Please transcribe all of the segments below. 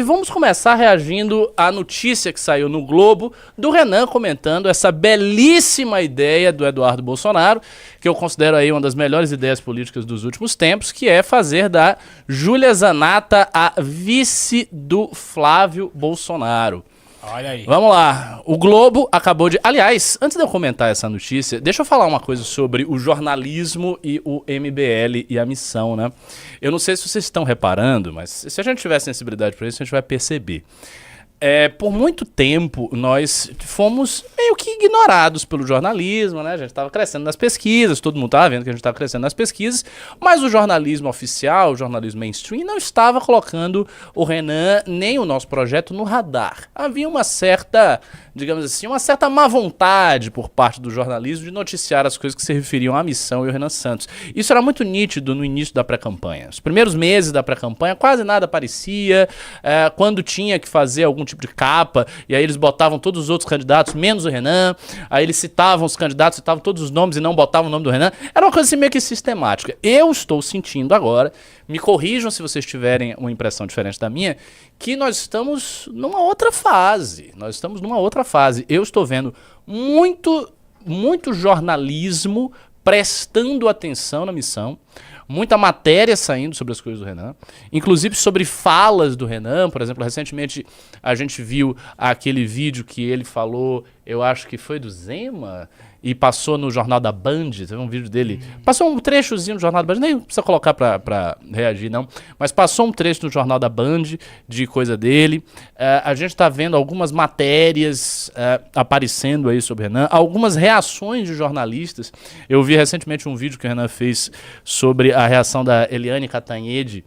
Vamos começar reagindo à notícia que saiu no Globo do Renan comentando essa belíssima ideia do Eduardo Bolsonaro, que eu considero aí uma das melhores ideias políticas dos últimos tempos, que é fazer da Júlia Zanatta a vice do Flávio Bolsonaro. Olha aí. Vamos lá, o Globo acabou de... Aliás, antes de eu comentar essa notícia, deixa eu falar uma coisa sobre o jornalismo e o MBL e a missão, né? Eu não sei se vocês estão reparando, mas se a gente tiver sensibilidade para isso, a gente vai perceber. Por muito tempo, nós fomos meio que ignorados pelo jornalismo, né? A gente estava crescendo nas pesquisas, todo mundo estava vendo que a gente estava crescendo nas pesquisas, mas o jornalismo oficial, o jornalismo mainstream, não estava colocando o Renan nem o nosso projeto no radar. Havia uma certa, digamos assim, uma certa má vontade por parte do jornalismo de noticiar as coisas que se referiam à missão e ao Renan Santos. Isso era muito nítido no início da pré-campanha. Os primeiros meses da pré-campanha quase nada aparecia, quando tinha que fazer algum tipo de capa, e aí eles botavam todos os outros candidatos, menos o Renan, aí eles citavam os candidatos, citavam todos os nomes e não botavam o nome do Renan. Era uma coisa assim meio que sistemática. Eu estou sentindo agora, me corrijam se vocês tiverem uma impressão diferente da minha, que nós estamos numa outra fase. Eu estou vendo muito jornalismo prestando atenção na missão, muita matéria saindo sobre as coisas do Renan, inclusive sobre falas do Renan. Por exemplo, recentemente a gente viu aquele vídeo que ele falou, eu acho que foi do Zema, e passou no Jornal da Band, teve um vídeo dele, passou um trechozinho no Jornal da Band, nem precisa colocar pra reagir não, mas passou um trecho no Jornal da Band de coisa dele. A gente tá vendo algumas matérias aparecendo aí sobre o Renan, algumas reações de jornalistas. Eu vi recentemente um vídeo que o Renan fez sobre a reação da Eliane Cantanhede,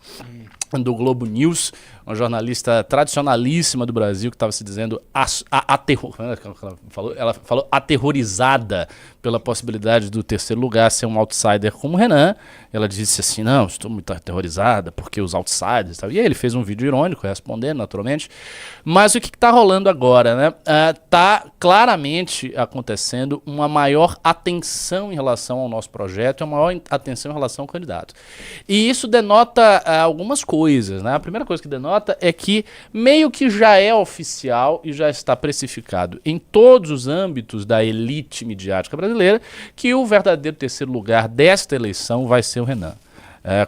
do Globo News, uma jornalista tradicionalíssima do Brasil, que estava se dizendo ela falou aterrorizada pela possibilidade do terceiro lugar ser um outsider como o Renan. Ela disse assim, não, estou muito aterrorizada porque os outsiders... E aí ele fez um vídeo irônico, respondendo naturalmente. Mas o que está rolando agora, né? Está claramente acontecendo uma maior atenção em relação ao nosso projeto, uma maior atenção em relação ao candidato. E isso denota algumas coisas, né? A primeira coisa que denota é que meio que já é oficial e já está precificado em todos os âmbitos da elite midiática brasileira que o verdadeiro terceiro lugar desta eleição vai ser o Renan.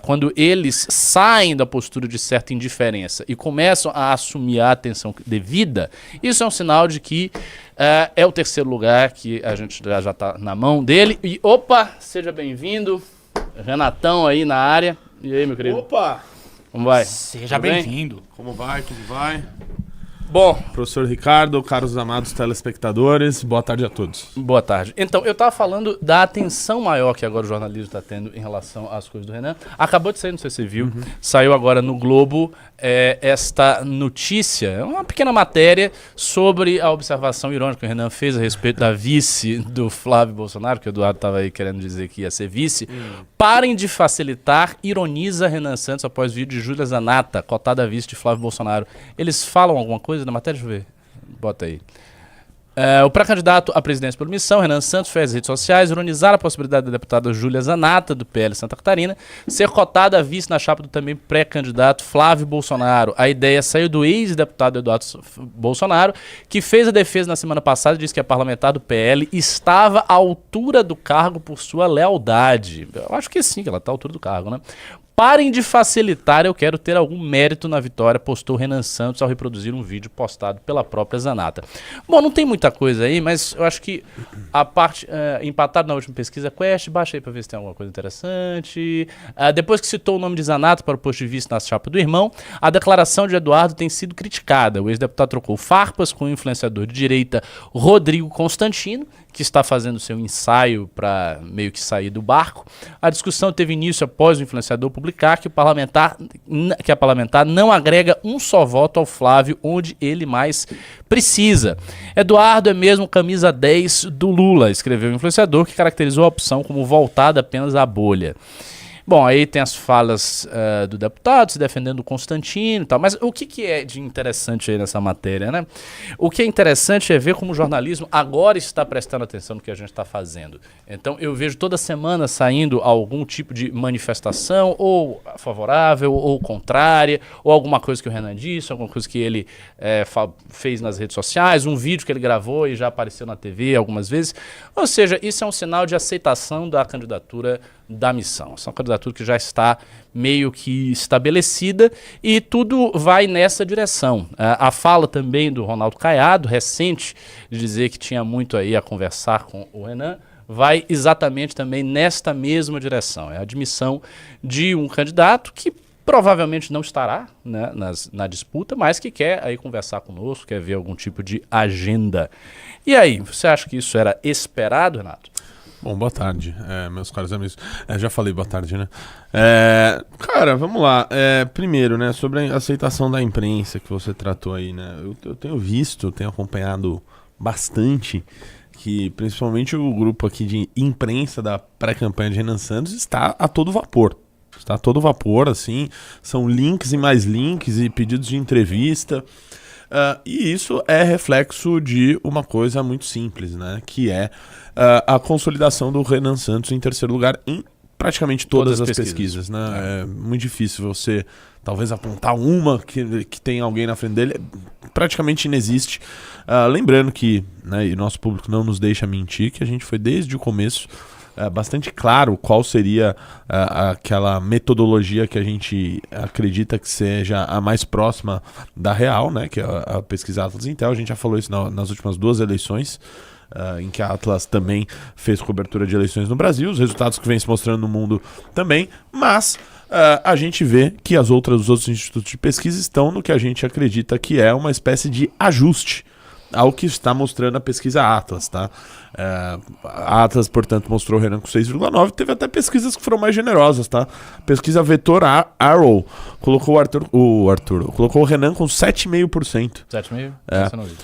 Quando eles saem da postura de certa indiferença e começam a assumir a atenção devida, isso é um sinal de que é o terceiro lugar, que a gente já está na mão dele. E opa, seja bem-vindo, Renatão aí na área. E aí, meu querido? Opa! Como vai? Seja bem-vindo. Como vai? Tudo vai? Bom, Professor Ricardo, caros amados telespectadores, boa tarde a todos. boa tarde. Então, eu estava falando da atenção maior que agora o jornalismo está tendo em relação às coisas do Renan. Acabou de sair, não sei se você viu, saiu agora no Globo esta notícia, uma pequena matéria sobre a observação irônica que o Renan fez a respeito da vice do Flávio Bolsonaro, que o Eduardo estava aí querendo dizer que ia ser vice. Parem de facilitar, ironiza Renan Santos após vídeo de Júlia Zanatta, cotada a vice de Flávio Bolsonaro. Eles falam alguma coisa na matéria? Deixa eu ver. Bota aí. O pré-candidato à presidência por missão, Renan Santos, fez nas redes sociais ironizar a possibilidade da deputada Júlia Zanatta, do PL Santa Catarina, ser cotada a vice na chapa do também pré-candidato Flávio Bolsonaro. A ideia saiu do ex-deputado Eduardo Bolsonaro, que fez a defesa na semana passada e disse que a parlamentar do PL estava à altura do cargo por sua lealdade. Eu acho que sim, que ela está à altura do cargo, né? Parem de facilitar, eu quero ter algum mérito na vitória, postou Renan Santos ao reproduzir um vídeo postado pela própria Zanatta. Bom, não tem muita coisa aí, mas eu acho que a parte, empatado na última pesquisa, Quest, baixa aí pra ver se tem alguma coisa interessante. Depois que citou o nome de Zanatta para o posto de vice na chapa do irmão, a declaração de Eduardo tem sido criticada. O ex-deputado trocou farpas com o influenciador de direita Rodrigo Constantino, que está fazendo seu ensaio para meio que sair do barco. A discussão teve início após o influenciador publicar que a parlamentar não agrega um só voto ao Flávio onde ele mais precisa. Eduardo é mesmo camisa 10 do Lula, escreveu o influenciador, que caracterizou a opção como voltada apenas à bolha. Bom, aí tem as falas do deputado se defendendo do Constantino e tal, mas o que é de interessante aí nessa matéria, né? O que é interessante é ver como o jornalismo agora está prestando atenção no que a gente está fazendo. Então eu vejo toda semana saindo algum tipo de manifestação, ou favorável, ou contrária, ou alguma coisa que o Renan disse, alguma coisa que ele fez nas redes sociais, um vídeo que ele gravou e já apareceu na TV algumas vezes. Ou seja, isso é um sinal de aceitação da candidatura da missão. Essa é uma candidatura que já está meio que estabelecida e tudo vai nessa direção. A fala também do Ronaldo Caiado, recente, de dizer que tinha muito aí a conversar com o Renan, vai exatamente também nesta mesma direção. É a admissão de um candidato que provavelmente não estará, né, na disputa, mas que quer aí conversar conosco, quer ver algum tipo de agenda. E aí, você acha que isso era esperado, Renato? Bom, boa tarde, meus caros amigos. Já falei boa tarde, né? Cara, vamos lá. Primeiro, né, sobre a aceitação da imprensa que você tratou aí, né? Eu tenho visto, tenho acompanhado bastante que principalmente o grupo aqui de imprensa da pré-campanha de Renan Santos está a todo vapor. Está a todo vapor, assim, são links e mais links e pedidos de entrevista. E isso é reflexo de uma coisa muito simples, né? Que é a consolidação do Renan Santos em terceiro lugar em praticamente todas as pesquisas, né? É muito difícil você, talvez, apontar uma que tem alguém na frente dele. Praticamente inexiste. Lembrando que, né, e nosso público não nos deixa mentir, que a gente foi desde o começo bastante claro qual seria aquela metodologia que a gente acredita que seja a mais próxima da real, né, que é a pesquisa Atlas Intel. A gente já falou isso nas últimas duas eleições, em que a Atlas também fez cobertura de eleições no Brasil, os resultados que vem se mostrando no mundo também, mas a gente vê que os outros institutos de pesquisa estão no que a gente acredita que é uma espécie de ajuste ao que está mostrando a pesquisa Atlas, tá? A Atlas, portanto, mostrou o Renan com 6,9. Teve até pesquisas que foram mais generosas, tá? Pesquisa Vetor Arrow colocou colocou o Renan com 7,5%. 7,5%? Essa não vi.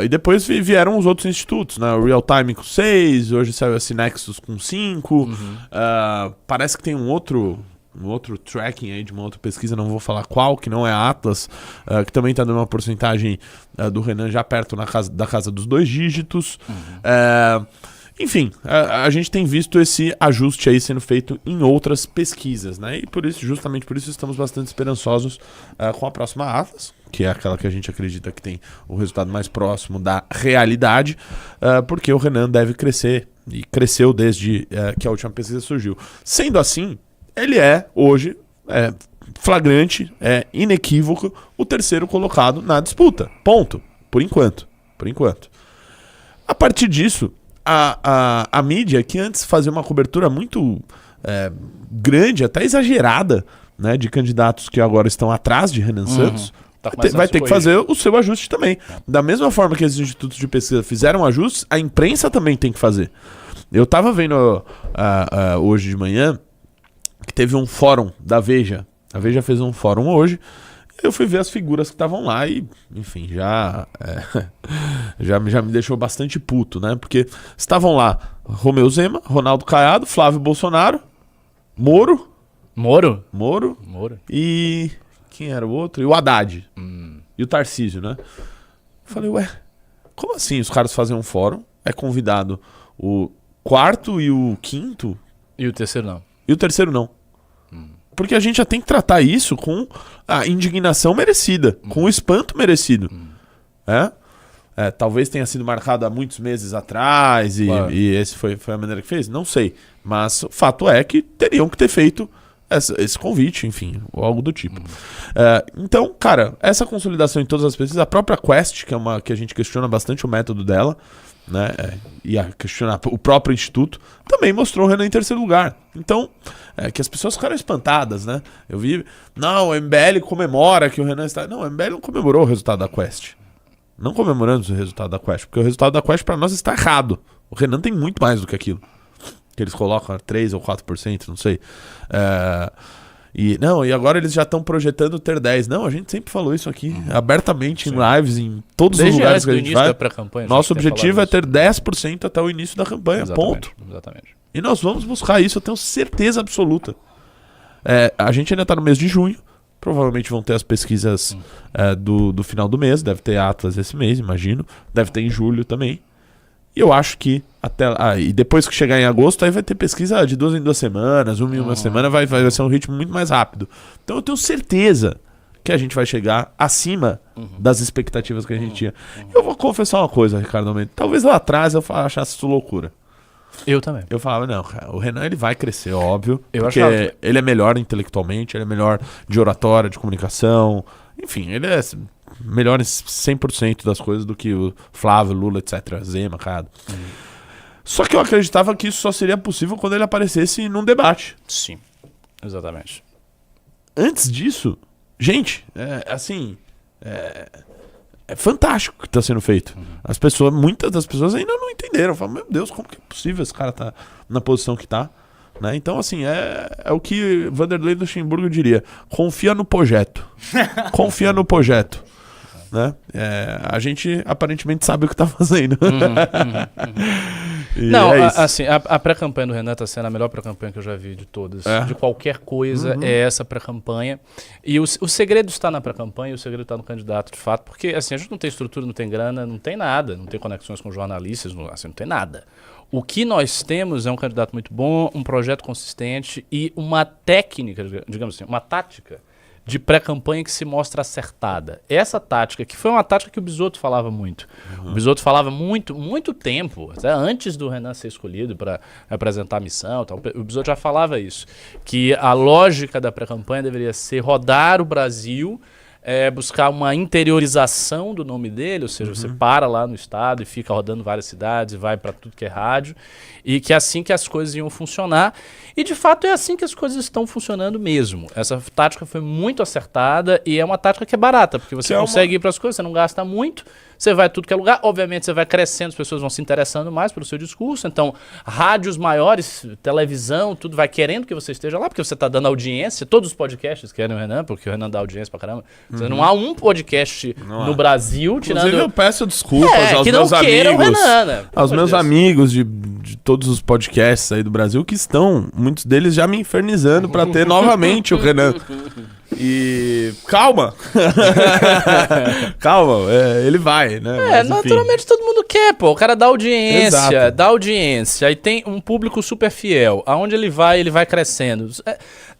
E depois vieram os outros institutos, né? O Real Time com 6, hoje saiu a Synexus com 5. Parece que tem um outro tracking aí de uma outra pesquisa, não vou falar qual, que não é a Atlas, que também está dando uma porcentagem do Renan já perto da casa dos 2 dígitos. Enfim, a gente tem visto esse ajuste aí sendo feito em outras pesquisas, né? E por isso, justamente por isso, estamos bastante esperançosos com a próxima Atlas, que é aquela que a gente acredita que tem o resultado mais próximo da realidade, porque o Renan deve crescer, e cresceu desde que a última pesquisa surgiu. Sendo assim, ele é, hoje, flagrante, inequívoco, o terceiro colocado na disputa. Ponto. Por enquanto. A partir disso, a mídia, que antes fazia uma cobertura muito grande, até exagerada, né, de candidatos que agora estão atrás de Renan Santos, vai ter que fazer o seu ajuste também. Da mesma forma que esses institutos de pesquisa fizeram ajustes, a imprensa também tem que fazer. Eu estava vendo hoje de manhã que teve um fórum da Veja. A Veja fez um fórum hoje. Eu fui ver as figuras que estavam lá e, enfim, já me deixou bastante puto, né? Porque estavam lá Romeu Zema, Ronaldo Caiado, Flávio Bolsonaro, Moro. E quem era o outro? E o Haddad. E o Tarcísio, né? Falei, como assim os caras fazem um fórum? É convidado o quarto e o quinto? E o terceiro não. E o terceiro não. Porque a gente já tem que tratar isso com a indignação merecida, com o espanto merecido. Talvez tenha sido marcado há muitos meses atrás e esse foi a maneira que fez, não sei. Mas o fato é que teriam que ter feito esse convite, enfim, ou algo do tipo. Então, cara, essa consolidação em todas as pesquisas, a própria Quest, que a gente questiona bastante o método dela, né, e a questionar o próprio instituto, também mostrou o Renan em terceiro lugar. Então, que as pessoas ficaram espantadas, né? Eu vi, não, o MBL comemora que o Renan está... Não, o MBL não comemorou o resultado da Quest. Não comemoramos o resultado da Quest, porque o resultado da Quest para nós está errado. O Renan tem muito mais do que aquilo. Que eles colocam 3 ou 4%, não sei. E agora eles já estão projetando ter 10. Não, a gente sempre falou isso aqui, abertamente, em lives, em todos os lugares que a gente vai. Nosso objetivo é ter 10% até o início da campanha, ponto. Exatamente. E nós vamos buscar isso, eu tenho certeza absoluta. A gente ainda está no mês de junho. Provavelmente vão ter as pesquisas do final do mês. Deve ter Atlas esse mês, imagino. Deve ter em julho também. E eu acho que e depois que chegar em agosto, aí vai ter pesquisa de 2 em 2 semanas, 1 em 1 semana, vai ser um ritmo muito mais rápido. Então eu tenho certeza que a gente vai chegar acima das expectativas que a gente tinha. Eu vou confessar uma coisa, Ricardo Almeida. Talvez lá atrás eu achasse isso loucura. Eu também. Eu falava, não, cara, o Renan ele vai crescer, óbvio. Porque ele é melhor intelectualmente, ele é melhor de oratória, de comunicação. Enfim, ele é melhor em 100% das coisas do que o Flávio, Lula, etc. Zema, cara. Só que eu acreditava que isso só seria possível quando ele aparecesse num debate. Sim, exatamente. Antes disso, gente, é fantástico o que está sendo feito. Muitas das pessoas ainda não entenderam. Falam, meu Deus, como que é possível esse cara tá na posição que tá? Né? Então, assim, é o que Vanderlei Luxemburgo diria. Confia no projeto. Confia no projeto. Né? A gente aparentemente sabe o que está fazendo. Não, assim, a pré-campanha do Renan está sendo a melhor pré-campanha que eu já vi de todas. De qualquer coisa, é essa pré-campanha. E o segredo está na pré-campanha, o segredo está no candidato, de fato. Porque assim, a gente não tem estrutura, não tem grana, não tem nada, não tem conexões com jornalistas, não tem nada. O que nós temos é um candidato muito bom, um projeto consistente e uma técnica, digamos assim, uma tática de pré-campanha que se mostra acertada. Essa tática, que foi uma tática que o Bisotto falava muito. O Bisotto falava muito tempo, até antes do Renan ser escolhido para apresentar a missão. Tal, o Bisotto já falava isso, que a lógica da pré-campanha deveria ser rodar o Brasil, buscar uma interiorização do nome dele, ou seja, você para lá no estado e fica rodando várias cidades e vai para tudo que é rádio, e que é assim que as coisas iam funcionar. E de fato é assim que as coisas estão funcionando mesmo. Essa tática foi muito acertada e é uma tática que é barata, porque você consegue ir para as coisas, você não gasta muito, você vai a tudo que é lugar, obviamente você vai crescendo, as pessoas vão se interessando mais pelo seu discurso, então rádios maiores, televisão, tudo vai querendo que você esteja lá, porque você está dando audiência, todos os podcasts querem o Renan, porque o Renan dá audiência pra caramba. Não há um podcast no Brasil tirando... Inclusive eu peço desculpas aos meus amigos, Renan, né? Aos meus amigos de todos os podcasts aí do Brasil que estão, muitos deles já me infernizando pra ter novamente o Renan. E calma. Calma, ele vai, né? Mas, naturalmente todo mundo quer, pô. O cara dá audiência, aí tem um público super fiel. Aonde ele vai crescendo.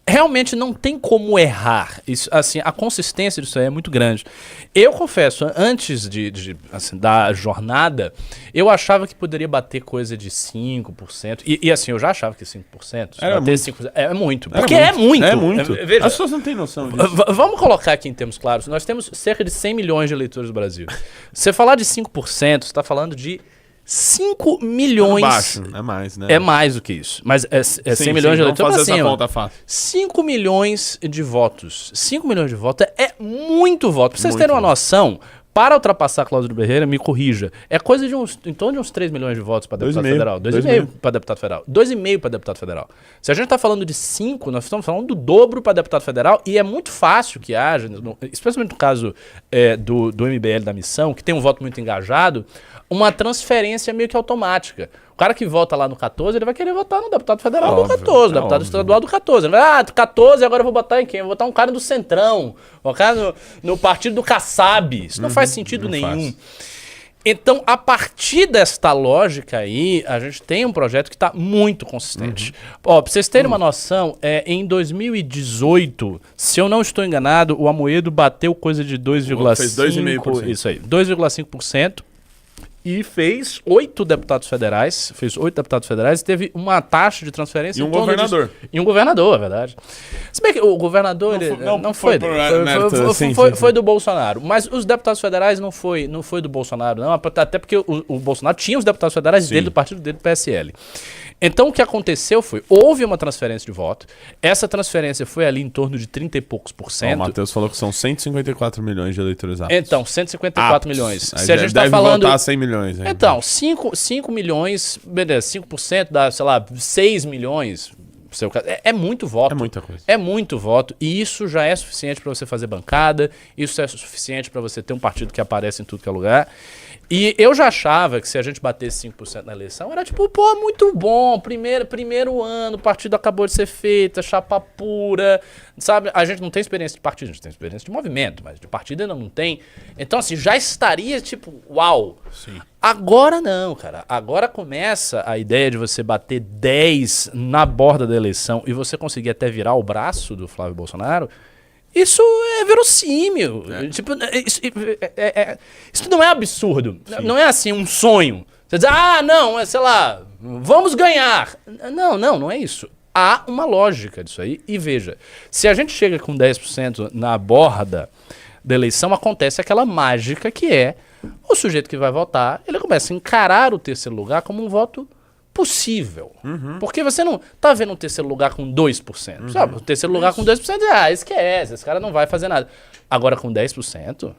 Realmente não tem como errar. Isso, assim, a consistência disso aí é muito grande. Eu confesso, antes da jornada, eu achava que poderia bater coisa de 5%. E assim, eu já achava que 5%. Era bater muito. 5%. É muito. Porque é muito. É muito. Veja, as pessoas não têm noção disso. Vamos colocar aqui em termos claros. Nós temos cerca de 100 milhões de eleitores no Brasil. Você falar de 5%, você está falando de 5 milhões. Baixo, é mais, né? É mais do que isso. Mas é 100 milhões de eleitores. Vamos fazer assim, essa conta fácil. 5 milhões de votos. 5 milhões de votos é muito voto. Pra vocês Muito terem uma noção, para ultrapassar Cláudio Berreira, me corrija, é coisa de em torno de uns 3 milhões de votos para deputado federal. 2,5 para deputado federal. 2,5 para deputado federal. Se a gente está falando de 5, nós estamos falando do dobro para deputado federal e é muito fácil que haja, especialmente no caso do MBL da missão, que tem um voto muito engajado, uma transferência meio que automática. O cara que vota lá no 14, ele vai querer votar no deputado federal do 14, no deputado estadual do 14. Ele vai, 14, agora eu vou botar em quem? Eu vou botar um cara do Centrão, um cara no partido do Kassab. Isso não faz sentido nenhum. Então, a partir desta lógica aí, a gente tem um projeto que está muito consistente. Ó, pra vocês terem uma noção, em 2018, se eu não estou enganado, o Amoedo bateu coisa de 2,5%. Fez 2,5%. Isso aí, 2,5%. E fez 8 deputados federais. E teve uma taxa de transferência. E um governador. E um governador, é verdade. Se bem que o governador não foi do Bolsonaro. Mas os deputados federais não foi do Bolsonaro, não. Até porque o Bolsonaro tinha os deputados federais dele, do partido dele, do PSL. Então o que aconteceu foi, houve uma transferência de voto. Essa transferência foi ali em torno de 30 e poucos %. O Matheus falou que são 154 milhões de eleitores aptos. Então, 154 milhões. Se a gente tá falando... votar 100 milhões. Então, 5 milhões, beleza, 5% dá, sei lá, 6 milhões, seu caso. É muito voto. É muita coisa. É muito voto. E isso já é suficiente para você fazer bancada. Isso é suficiente para você ter um partido que aparece em tudo que é lugar. E eu já achava que se a gente batesse 5% na eleição, era tipo, pô, muito bom. Primeiro ano, o partido acabou de ser feito, chapa pura, sabe? A gente não tem experiência de partido, a gente tem experiência de movimento, mas de partido ainda não tem. Então, assim, já estaria tipo, uau. Sim. Agora não, cara. Agora começa a ideia de você bater 10 na borda da eleição e você conseguir até virar o braço do Flávio Bolsonaro. Isso é verossímil. Tipo, isso não é absurdo. Sim. Não é assim um sonho. Você diz, não, sei lá, vamos ganhar. Não é isso. Há uma lógica disso aí. E veja, se a gente chega com 10% na borda da eleição, acontece aquela mágica que é o sujeito que vai votar, ele começa a encarar o terceiro lugar como um voto possível. Porque você não tá vendo um terceiro lugar com 2%. Sabe? O terceiro lugar com 2%, esquece, esse cara não vai fazer nada. Agora com 10%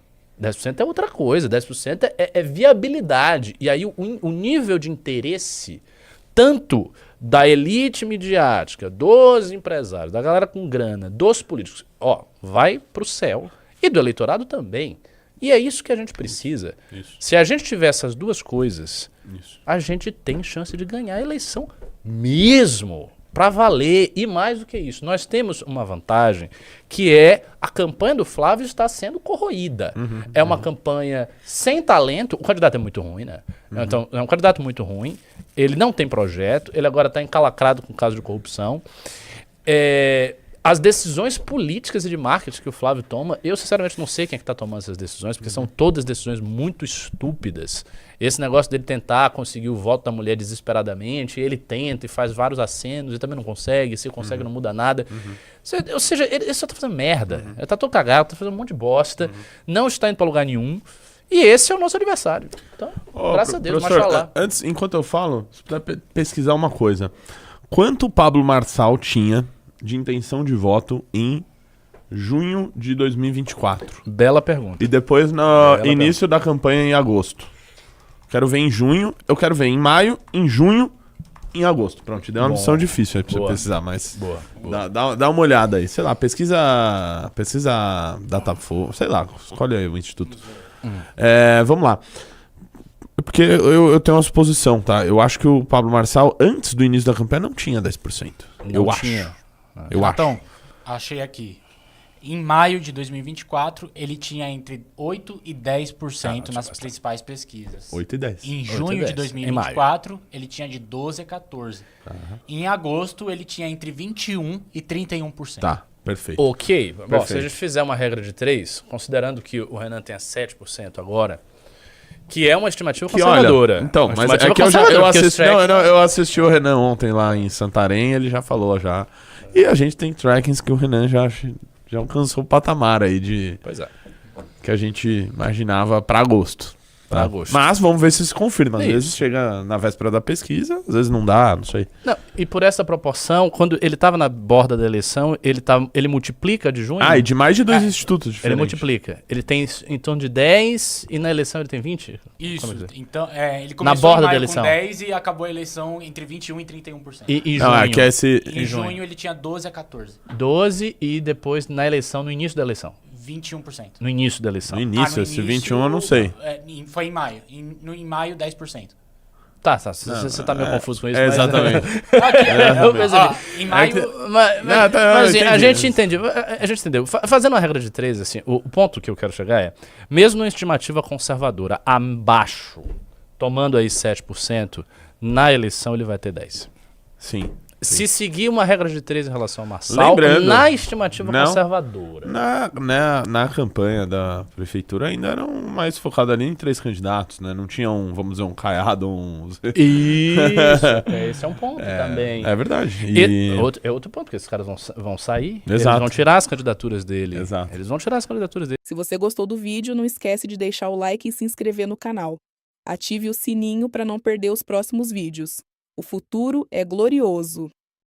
é outra coisa. 10% é viabilidade. E aí o nível de interesse, tanto da elite midiática, dos empresários, da galera com grana, dos políticos, vai pro céu. E do eleitorado também. E é isso que a gente precisa. Isso. Se a gente tiver essas duas coisas, a gente tem chance de ganhar a eleição mesmo, para valer. E mais do que isso, nós temos uma vantagem, que é a campanha do Flávio está sendo corroída. É uma campanha sem talento. O candidato é muito ruim, né? Então, é um candidato muito ruim. Ele não tem projeto. Ele agora está encalacrado com caso de corrupção. As decisões políticas e de marketing que o Flávio toma, eu sinceramente não sei quem é que está tomando essas decisões, porque são todas decisões muito estúpidas. Esse negócio dele tentar conseguir o voto da mulher desesperadamente, ele tenta e faz vários acenos e também não consegue, se consegue não muda nada. Ou seja, ele só está fazendo merda. Ele está todo cagado, está fazendo um monte de bosta, não está indo para lugar nenhum. E esse é o nosso adversário. Então, graças a Deus, professor, antes, enquanto eu falo, você precisa pesquisar uma coisa. Quanto o Pablo Marçal tinha de intenção de voto em junho de 2024? Bela pergunta. E depois no início da campanha em agosto. Quero ver em junho, eu quero ver em maio, em junho, em agosto. Pronto, te dei uma missão difícil aí pra você precisar, mas dá uma olhada aí. Sei lá, pesquisa Datafolha, sei lá, escolhe aí o instituto. Vamos lá. Porque eu tenho uma suposição, tá? Eu acho que o Pablo Marçal, antes do início da campanha, não tinha 10%. Eu acho. Então, achei aqui. Em maio de 2024, ele tinha entre 8% e 10% nas principais pesquisas. 8 e 10. Em junho de 2024, ele tinha de 12% a 14%. Em agosto, ele tinha entre 21% e 31%. Tá, perfeito. Ok. Bom, se a gente fizer uma regra de 3, considerando que o Renan tenha 7% agora, que é uma estimativa conservadora. Olha, então, mas é que eu assisti o Renan ontem lá em Santarém, ele já falou já. E a gente tem trackings que o Renan já alcançou o patamar aí de... Pois é. Que a gente imaginava para agosto. Para agosto. Mas vamos ver se se confirma. Às vezes chega na véspera da pesquisa, às vezes não dá, não sei. Não, e por essa proporção, quando ele estava na borda da eleição, ele multiplica de junho... e de mais de 2 institutos diferentes. Ele multiplica. Ele tem em torno de 10 e na eleição ele tem 20? Isso. Então, ele começou na borda em maio da eleição. Com 10 e acabou a eleição entre 21% e 31%. E junho? Em junho ele tinha 12% a 14%. 12% e depois na eleição, no início da eleição. 21%. No início da eleição. No início, esse 21 eu não sei. Foi em maio. Em maio, 10%. Tá, você tá meio confuso com isso. Exatamente. Em maio... Mas a gente entendeu. Fazendo uma regra de 3, assim, o ponto que eu quero chegar é, mesmo numa estimativa conservadora, abaixo, tomando aí 7%, na eleição ele vai ter 10%. Sim. Se seguir uma regra de 3 em relação ao Marçal, na estimativa conservadora. Na campanha da prefeitura ainda eram mais focados ali em 3 candidatos, né? Não tinha vamos dizer, um Caiado, Isso, esse é um ponto também. É verdade. Outro ponto, porque esses caras vão sair, Exato. Eles vão tirar as candidaturas dele. Exato. Eles vão tirar as candidaturas dele. Se você gostou do vídeo, não esquece de deixar o like e se inscrever no canal. Ative o sininho para não perder os próximos vídeos. O futuro é glorioso.